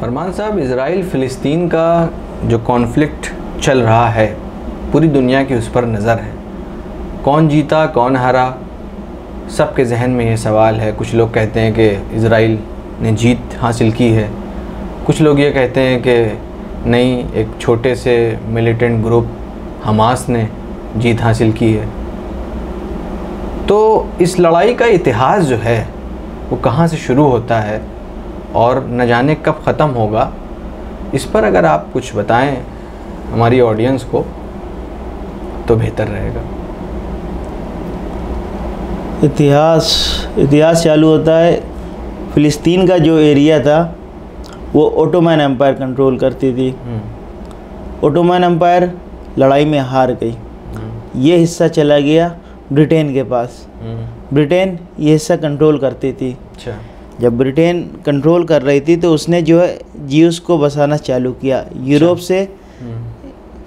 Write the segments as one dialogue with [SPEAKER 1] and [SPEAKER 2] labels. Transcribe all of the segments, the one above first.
[SPEAKER 1] फरमान साहब, इज़राइल फ़िलिस्तीन का जो कॉन्फ्लिक्ट चल रहा है, पूरी दुनिया की उस पर नज़र है। कौन जीता कौन हारा, सबके जहन में ये सवाल है। कुछ लोग कहते हैं कि इज़राइल ने जीत हासिल की है, कुछ लोग ये कहते हैं कि नहीं, एक छोटे से मिलिटेंट ग्रुप हमास ने जीत हासिल की है। तो इस लड़ाई का इतिहास जो है वो कहाँ से शुरू होता है और न जाने कब ख़त्म होगा, इस पर अगर आप कुछ बताएं हमारी ऑडियंस को तो बेहतर रहेगा।
[SPEAKER 2] इतिहास चालू होता है, फ़िलिस्तीन का जो एरिया था वो ओटोमन एम्पायर कंट्रोल करती थी। ओटोमन एम्पायर लड़ाई में हार गई, ये हिस्सा चला गया ब्रिटेन के पास। ब्रिटेन ये हिस्सा कंट्रोल करती थी।
[SPEAKER 1] अच्छा।
[SPEAKER 2] जब ब्रिटेन कंट्रोल कर रही थी तो उसने जो है ज्यूस को बसाना चालू किया, यूरोप से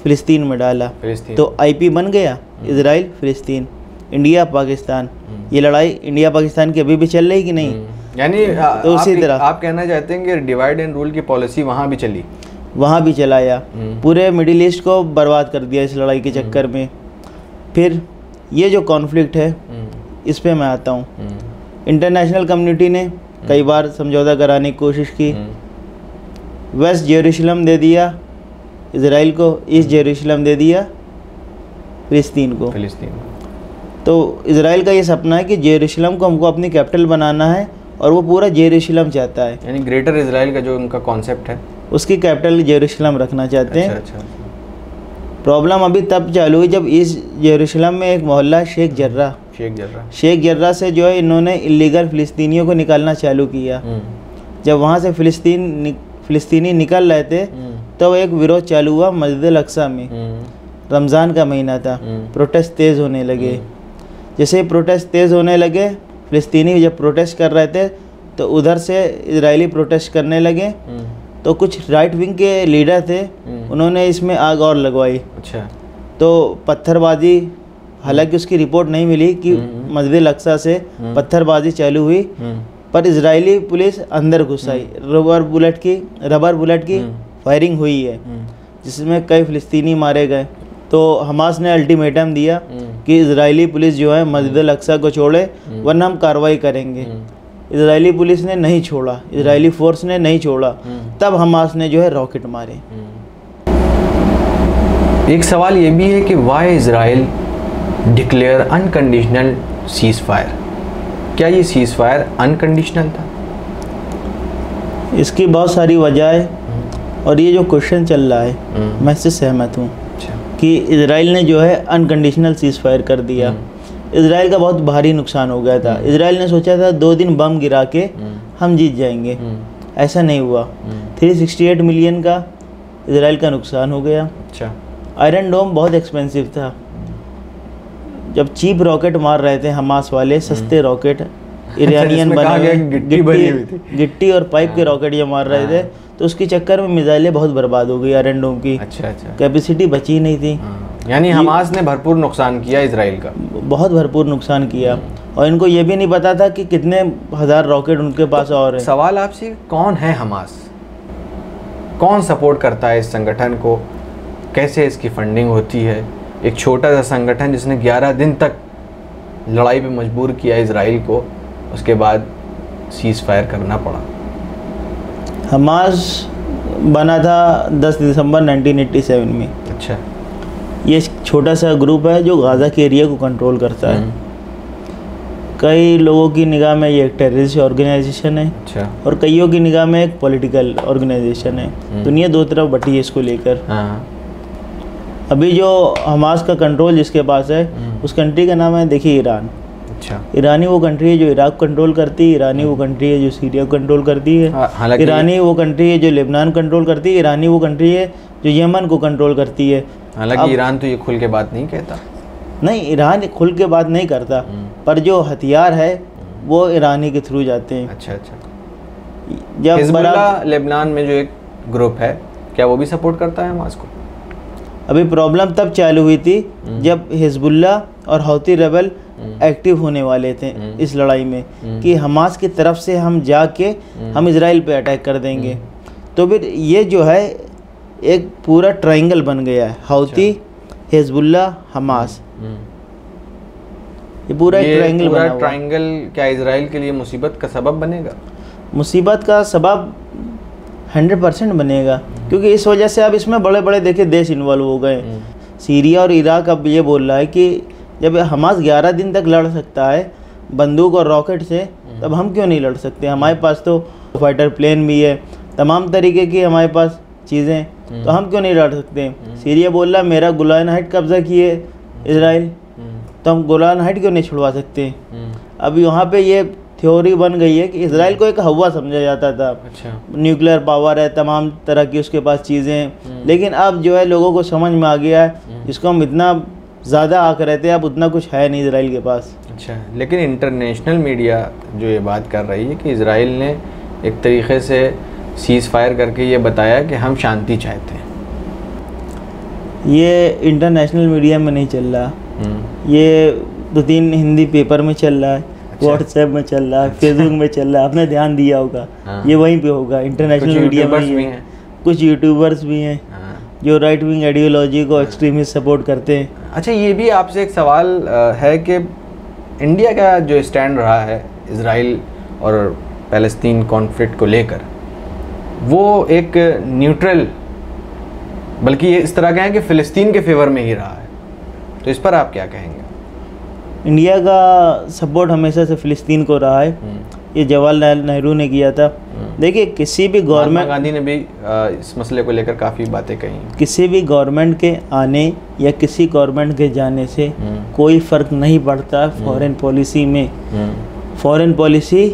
[SPEAKER 2] फ़िलिस्तीन में डाला। तो आईपी बन गया इज़राइल फ़िलिस्तीन, इंडिया पाकिस्तान। ये लड़ाई इंडिया पाकिस्तान की अभी भी चल रही कि नहीं?
[SPEAKER 1] यानी
[SPEAKER 2] तो उसी तरह
[SPEAKER 1] आप कहना चाहते हैं कि डिवाइड एंड रूल की पॉलिसी वहाँ भी चली,
[SPEAKER 2] वहाँ भी चलाया, पूरे मिडिल ईस्ट को बर्बाद कर दिया इस लड़ाई के चक्कर में। फिर ये जो कॉन्फ्लिक्ट है इस पे मैं आता हूँ। इंटरनेशनल कम्युनिटी ने कई बार समझौता कराने की कोशिश की। वेस्ट जेरूशलम दे दिया इज़राइल को, ईस्ट जेरूशलम दे दिया फ़िलिस्तीन को। तो इज़राइल का ये सपना है कि जेरूशलम को हमको अपनी कैपिटल बनाना है और वो पूरा जेरूशलम चाहता है।
[SPEAKER 1] यानी ग्रेटर इज़राइल का जो उनका कॉन्सेप्ट है, उसकी
[SPEAKER 2] कैपिटल जेरूशलम रखना चाहते हैं।
[SPEAKER 1] अच्छा।
[SPEAKER 2] प्रॉब्लम अभी तब चालू हुई जब ईस्ट जेरूशलम में एक मोहल्ला शेख जर्रा से जो है इन्होंने इलीगल फ़िलिस्तीनियों को निकालना चालू किया। जब वहाँ से फ़िलिस्तीनी निकल रहे थे तो एक विरोध चालू हुआ मस्जिद अल-अक्सा में। रमज़ान का महीना था, प्रोटेस्ट तेज़ होने लगे। जैसे प्रोटेस्ट तेज़ होने लगे, फ़िलिस्तीनी जब प्रोटेस्ट कर रहे थे तो उधर से इजरायली प्रोटेस्ट करने लगे। तो कुछ राइट विंग के लीडर थे, उन्होंने इसमें आग और लगवाई।
[SPEAKER 1] अच्छा।
[SPEAKER 2] तो पत्थरबाजी, हालांकि उसकी रिपोर्ट नहीं मिली कि मस्जिद अल-अक्सा से पत्थरबाजी चालू हुई, पर इजरायली पुलिस अंदर घुस आई। रबर बुलेट की फायरिंग हुई है जिसमें कई फ़िलिस्तीनी मारे गए। तो हमास ने अल्टीमेटम दिया कि इजरायली पुलिस जो है मस्जिद अल-अक्सा को छोड़े वरना हम कार्रवाई करेंगे। इजरायली पुलिस ने नहीं छोड़ा, इजरायली फोर्स ने नहीं छोड़ा। तब हमास ने जो है रॉकेट मारे।
[SPEAKER 1] एक सवाल ये भी है कि why Israel declare unconditional ceasefire? क्या ये सीज़ फायर अनकंडीशनल था?
[SPEAKER 2] इसकी बहुत सारी वजह है और ये जो क्वेश्चन चल रहा है मैं इससे सहमत हूँ कि इजराइल ने जो है अनकंडीशनल सीज़ फायर कर दिया। इजराइल का बहुत भारी नुकसान हो गया था। इजराइल ने सोचा था 2 दिन बम गिरा के हम जीत जाएंगे, ऐसा नहीं हुआ। 368 मिलियन का इजराइल का नुकसान हो गया।
[SPEAKER 1] अच्छा।
[SPEAKER 2] आयरन डोम बहुत एक्सपेंसिव था। जब चीप रॉकेट मार रहे थे हमास वाले, सस्ते रॉकेट ईरानियन बने, गिट्टी और पाइप के रॉकेट जब मार रहे थे तो उसके चक्कर में मिसाइलें बहुत बर्बाद हो गई आयरन डोम की।
[SPEAKER 1] अच्छा।
[SPEAKER 2] कैपेसिटी बची नहीं थी।
[SPEAKER 1] यानी हमास ने भरपूर नुकसान किया इजराइल का,
[SPEAKER 2] बहुत भरपूर नुकसान किया। और इनको ये भी नहीं पता था कि कितने हज़ार रॉकेट उनके पास और हैं।
[SPEAKER 1] सवाल आपसे, कौन है हमास? कौन सपोर्ट करता है इस संगठन को? कैसे इसकी फंडिंग होती है? एक छोटा सा संगठन जिसने 11 दिन तक लड़ाई पे मजबूर किया इजराइल को, उसके बाद सीज़ फायर करना पड़ा।
[SPEAKER 2] हमास बना था 10 दिसंबर 1987 में।
[SPEAKER 1] अच्छा।
[SPEAKER 2] ये छोटा सा ग्रुप है जो गाज़ा के एरिया को कंट्रोल करता है। कई लोगों की निगाह में ये एक टेररिस्ट ऑर्गेनाइजेशन है।
[SPEAKER 1] अच्छा।
[SPEAKER 2] और कईयों की निगाह में एक पॉलिटिकल ऑर्गेनाइजेशन है। दुनिया 2 तरफ बटी है इसको लेकर। अभी जो हमास का कंट्रोल जिसके पास है उस कंट्री का नाम है, देखिए, ईरान।
[SPEAKER 1] अच्छा।
[SPEAKER 2] ईरानी वो कंट्री है जो इराक कंट्रोल करती है, ईरानी वो कंट्री है जो सीरिया कंट्रोल करती है, ईरानी वो कंट्री है जो लेबनान कंट्रोल करती है, ईरानी वो कंट्री है जो यमन को कंट्रोल करती है।
[SPEAKER 1] हालांकि ईरान तो ये खुल के बात नहीं कहता।
[SPEAKER 2] नहीं, ईरान खुल के बात नहीं करता, पर जो हथियार है वो ईरानी के थ्रू जाते हैं।
[SPEAKER 1] अच्छा। जब हिज़्बुल्लाह लेबनान में जो एक ग्रुप है, क्या वो भी सपोर्ट करता है हमास को?
[SPEAKER 2] अभी प्रॉब्लम तब चालू हुई थी जब हिज़्बुल्लाह और हौती रेबल एक्टिव होने वाले थे इस लड़ाई में कि हमास की तरफ से हम जाके हम इजराइल पे अटैक कर देंगे। तो फिर ये जो है एक पूरा ट्रायंगल बन गया है, हौती, हिजबुल्लाह, हमास, ये पूरा एक ट्रायंगल बना हुआ।
[SPEAKER 1] ट्रायंगल क्या इजराइल के लिए मुसीबत का सबब बनेगा?
[SPEAKER 2] मुसीबत का सबब 100% बनेगा, क्योंकि इस वजह से अब इसमें बड़े बड़े देखिए देश इन्वॉल्व हो गए। सीरिया और इराक अब ये बोल रहा है कि जब हमास 11 दिन तक लड़ सकता है बंदूक और रॉकेट से, तब हम क्यों नहीं लड़ सकते? हमारे पास तो फाइटर प्लेन भी है, तमाम तरीके की हमारे पास चीज़ें, तो हम क्यों नहीं लड़ सकते? सीरिया बोल रहा मेरा गोलान हाइट कब्जा किए इसराइल, तो हम गोलान हाइट क्यों नहीं छुड़वा सकते? अब यहाँ पे ये थ्योरी बन गई है कि इसराइल को एक हवा समझा जाता था।
[SPEAKER 1] अच्छा।
[SPEAKER 2] न्यूक्लियर पावर है, तमाम तरह की उसके पास चीज़ें हैं, लेकिन अब जो है लोगों को समझ में आ गया है जिसको हम इतना ज़्यादा आकर रहते हैं, अब उतना कुछ है नहीं इसराइल के पास।
[SPEAKER 1] अच्छा, लेकिन इंटरनेशनल मीडिया जो ये बात कर रही है कि इसराइल ने एक तरीके से सीज़ फायर करके ये बताया कि हम शांति चाहते हैं,
[SPEAKER 2] ये इंटरनेशनल मीडिया में नहीं चल रहा, ये 2-3 हिंदी पेपर में चल रहा है, व्हाट्सएप में चल रहा है, फेसबुक में चल रहा है, आपने ध्यान दिया होगा। ये वहीं पे होगा, इंटरनेशनल मीडिया में ही है। कुछ यूट्यूबर्स भी हैं जो राइट विंग आइडियोलॉजी को एक्सट्रीमिस्ट सपोर्ट करते हैं।
[SPEAKER 1] अच्छा, ये भी आपसे एक सवाल है कि इंडिया का जो स्टैंड रहा है इसराइल और फ़लस्तीन कॉन्फ्लिक्ट को लेकर, वो एक न्यूट्रल, बल्कि ये इस तरह का है कि फ़लस्तीन के फेवर में ही रहा है, तो इस पर आप क्या कहेंगे?
[SPEAKER 2] इंडिया का सपोर्ट हमेशा से फ़लस्तीन को रहा है, ये जवाहरलाल नेहरू ने किया था। देखिए किसी भी गवर्नमेंट,
[SPEAKER 1] गांधी ने भी इस मसले को लेकर काफ़ी बातें कही।
[SPEAKER 2] किसी भी गवर्नमेंट के आने या किसी गवर्नमेंट के जाने से कोई फ़र्क नहीं पड़ता फॉरेन पॉलिसी में। फॉरेन पॉलिसी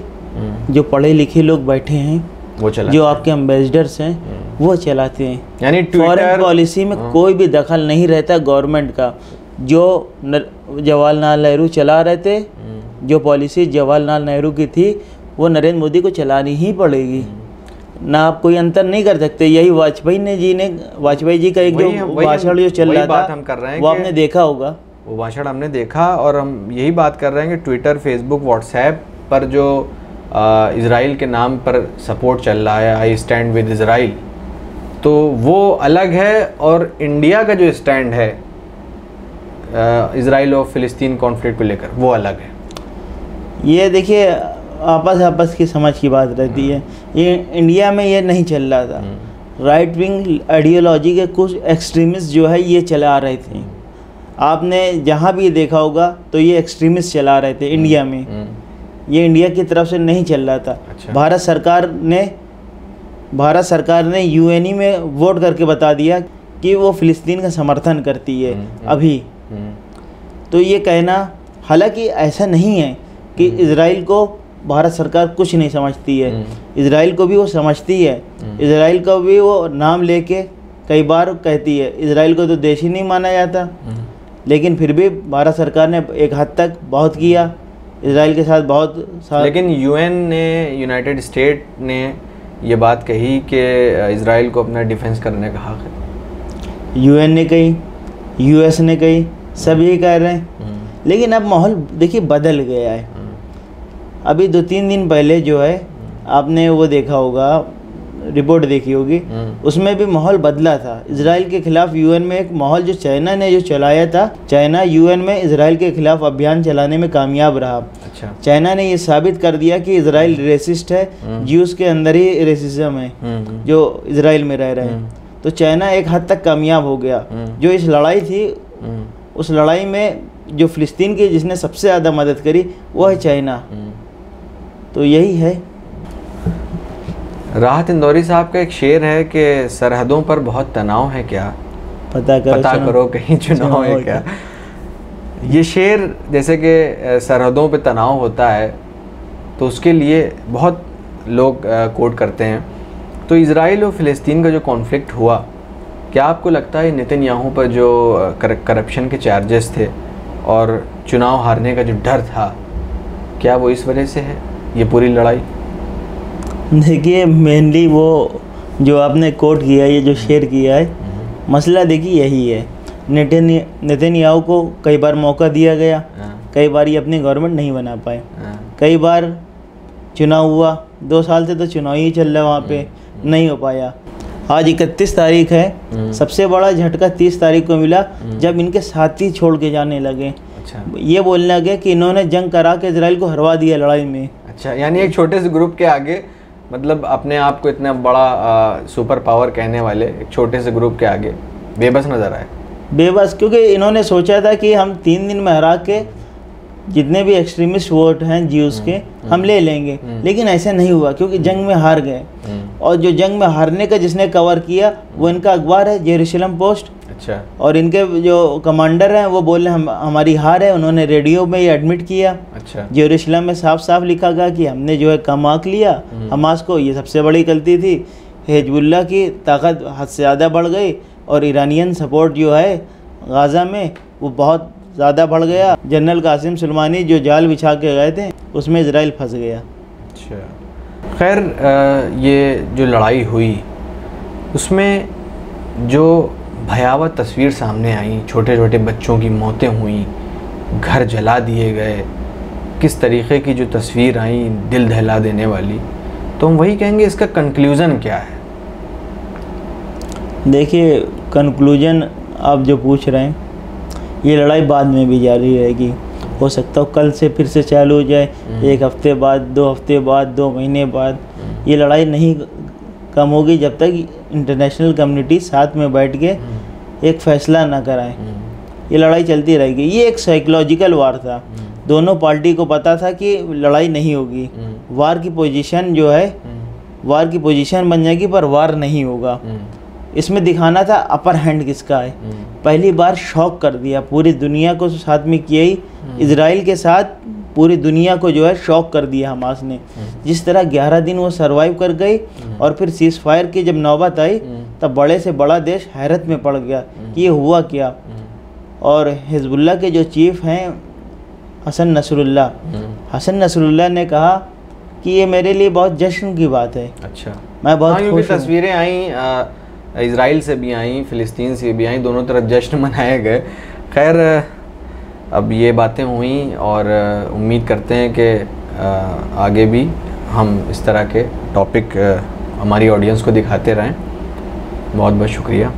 [SPEAKER 2] जो पढ़े लिखे लोग बैठे हैं,
[SPEAKER 1] वो चला,
[SPEAKER 2] जो आपके एम्बेसडर्स हैं, वो चलाते हैं।
[SPEAKER 1] यानी
[SPEAKER 2] फॉरेन पॉलिसी में कोई भी दखल नहीं रहता गवर्नमेंट का। जो जवाहरलाल नेहरू चला रहे थे, जो पॉलिसी जवाहरलाल नेहरू की थी, वो नरेंद्र मोदी को चलानी ही पड़ेगी, ना आप कोई अंतर नहीं कर सकते। यही वाजपेयी जी का एक जो भाषण जो चल रहा था,
[SPEAKER 1] हम कर रहे हैं,
[SPEAKER 2] वो आपने देखा होगा,
[SPEAKER 1] वो भाषण हमने देखा, और हम यही बात कर रहे हैं कि ट्विटर, फेसबुक, व्हाट्सएप पर जो इजराइल के नाम पर सपोर्ट चल रहा है, आई स्टैंड विद इजराइल, तो वो अलग है, और इंडिया का जो स्टैंड है इजराइल और फ़लस्तीन कॉन्फ्लिक्ट को लेकर, वो अलग है।
[SPEAKER 2] ये देखिए आपस की समझ की बात रहती है। ये इंडिया में ये नहीं चल रहा था। राइट विंग आइडियोलॉजी के कुछ एक्सट्रीमिस्ट जो है ये चला रहे थे। आपने जहाँ भी देखा होगा तो ये एक्सट्रीमिस्ट चला रहे थे इंडिया में, ये इंडिया की तरफ से नहीं चल रहा था।
[SPEAKER 1] अच्छा।
[SPEAKER 2] भारत सरकार ने यूएनई में वोट करके बता दिया कि वो फ़लस्तीन का समर्थन करती है अभी। तो ये कहना, हालांकि ऐसा नहीं है कि इजराइल को भारत सरकार कुछ नहीं समझती है, इजराइल को भी वो समझती है। इजराइल को भी वो नाम लेके कई बार कहती है, इजराइल को तो देश ही नहीं माना जाता, लेकिन फिर भी भारत सरकार ने एक हद तक बहुत किया इजराइल के साथ
[SPEAKER 1] लेकिन यूएन ने, यूनाइटेड स्टेट ने ये बात कही कि इजराइल को अपना डिफेंस करने का हक है।
[SPEAKER 2] यूएन ने कही, यूएस ने कही, सब यही कह रहे हैं। लेकिन अब माहौल देखिए बदल गया है। अभी 2-3 दिन पहले जो है, आपने वो देखा होगा, रिपोर्ट देखी होगी, उसमें भी माहौल बदला था इजराइल के खिलाफ। यूएन में एक माहौल जो चाइना ने जो चलाया था, चाइना यूएन में इजराइल के खिलाफ अभियान चलाने में कामयाब रहा।
[SPEAKER 1] अच्छा।
[SPEAKER 2] चाइना ने ये साबित कर दिया कि इजराइल रेसिस्ट है, ज्यूस के अंदर ही रेसिज्म है जो इजराइल में रह रहे हैं। तो चाइना एक हद तक कामयाब हो गया। जो इस लड़ाई थी, उस लड़ाई में जो फ़लस्तीन की जिसने सबसे ज़्यादा मदद करी वो है चाइना। तो यही है।
[SPEAKER 1] राहत इंदौरी साहब का एक शेर है कि सरहदों पर बहुत तनाव है क्या, पता करो कहीं चुनाव है क्या। ये शेर जैसे कि सरहदों पे तनाव होता है तो उसके लिए बहुत लोग कोट करते हैं। तो इजराइल और फ़लस्तीन का जो कॉन्फ्लिक्ट हुआ, क्या आपको लगता है नेतन्याहू पर जो करप्शन के चार्जेस थे और चुनाव हारने का जो डर था, क्या वो इस वजह से है ये पूरी लड़ाई?
[SPEAKER 2] देखिए मेनली वो जो आपने कोट किया, ये जो शेयर किया है, मसला देखिए यही है। नेतन्याहू को कई बार मौका दिया गया, कई बार ये अपनी गवर्नमेंट नहीं बना पाए। कई बार चुनाव हुआ, 2 साल से तो चुनाव ही चल रहा है वहाँ पे, नहीं हो पाया। आज 31 तारीख है, सबसे बड़ा झटका 30 तारीख को मिला जब इनके साथी छोड़ के जाने लगे।
[SPEAKER 1] अच्छा,
[SPEAKER 2] ये बोलने लगे कि इन्होंने जंग करा के इजराइल को हरवा दिया लड़ाई में।
[SPEAKER 1] अच्छा, यानी एक छोटे से ग्रुप के आगे, मतलब अपने आप को इतना बड़ा सुपर पावर कहने वाले एक छोटे से ग्रुप के आगे बेबस नजर आए।
[SPEAKER 2] बेबस, क्योंकि इन्होंने सोचा था कि हम 3 दिन में हरा के जितने भी एक्सट्रीमिस्ट वोट हैं ज्यूज़ के हम ले लेंगे, लेकिन ऐसा नहीं हुआ क्योंकि जंग में हार गए। और जो जंग में हारने का जिसने कवर किया वो इनका अखबार है जेरूशलम पोस्ट।
[SPEAKER 1] अच्छा,
[SPEAKER 2] और इनके जो कमांडर हैं वो बोले हमारी हार है, उन्होंने रेडियो में ये एडमिट किया।
[SPEAKER 1] अच्छा,
[SPEAKER 2] जेरूशलम में साफ साफ लिखा गया कि हमने जो है कम आंक लिया हमास को, ये सबसे बड़ी गलती थी। हिजबुल्लाह की ताकत हद से ज़्यादा बढ़ गई और ईरानियन सपोर्ट जो है गाज़ा में वो बहुत ज़्यादा बढ़ गया। जनरल कासिम सुलेमानी जो जाल बिछा के गए थे उसमें इजराइल फंस गया।
[SPEAKER 1] अच्छा, खैर ये जो लड़ाई हुई उसमें जो भयावह तस्वीर सामने आई, छोटे छोटे बच्चों की मौतें हुई, घर जला दिए गए, किस तरीक़े की जो तस्वीर आई दिल दहला देने वाली, तो हम वही कहेंगे इसका कंक्लूज़न क्या है?
[SPEAKER 2] देखिए, कंक्लूजन आप जो पूछ रहे हैं, ये लड़ाई बाद में भी जारी रहेगी। हो सकता हो कल से फिर से चालू हो जाए, 1 हफ्ते बाद, 2 हफ्ते बाद, 2 महीने बाद। ये लड़ाई नहीं कम होगी जब तक इंटरनेशनल कम्युनिटी साथ में बैठ के एक फ़ैसला ना कराए। ये लड़ाई चलती रहेगी। ये एक साइकोलॉजिकल वार था, दोनों पार्टी को पता था कि लड़ाई नहीं होगी, वार की पोजीशन जो है वार की पोजीशन बन जाएगी पर वार नहीं होगा। इसमें दिखाना था अपर हैंड किसका है। पहली बार शॉक कर दिया, पूरी दुनिया को साथ में किया ही, इजराइल के साथ पूरी दुनिया को जो है शॉक कर दिया हमास ने। जिस तरह 11 दिन वो सरवाइव कर गई और फिर सीज़ फायर की जब नौबत आई तब बड़े से बड़ा देश हैरत में पड़ गया कि ये हुआ क्या। और हिजबुल्लाह के जो चीफ हैं हसन नसरुल्लाह ने कहा कि ये मेरे लिए बहुत जश्न की बात है।
[SPEAKER 1] अच्छा,
[SPEAKER 2] मैं बहुत
[SPEAKER 1] खुश हूं। तस्वीरें आई इजराइल से भी आई, फ़िलिस्तीन से भी आई, दोनों तरफ जश्न मनाए गए। खैर अब ये बातें हुई और उम्मीद करते हैं कि आगे भी हम इस तरह के टॉपिक हमारी ऑडियंस को दिखाते रहें। बहुत बहुत शुक्रिया।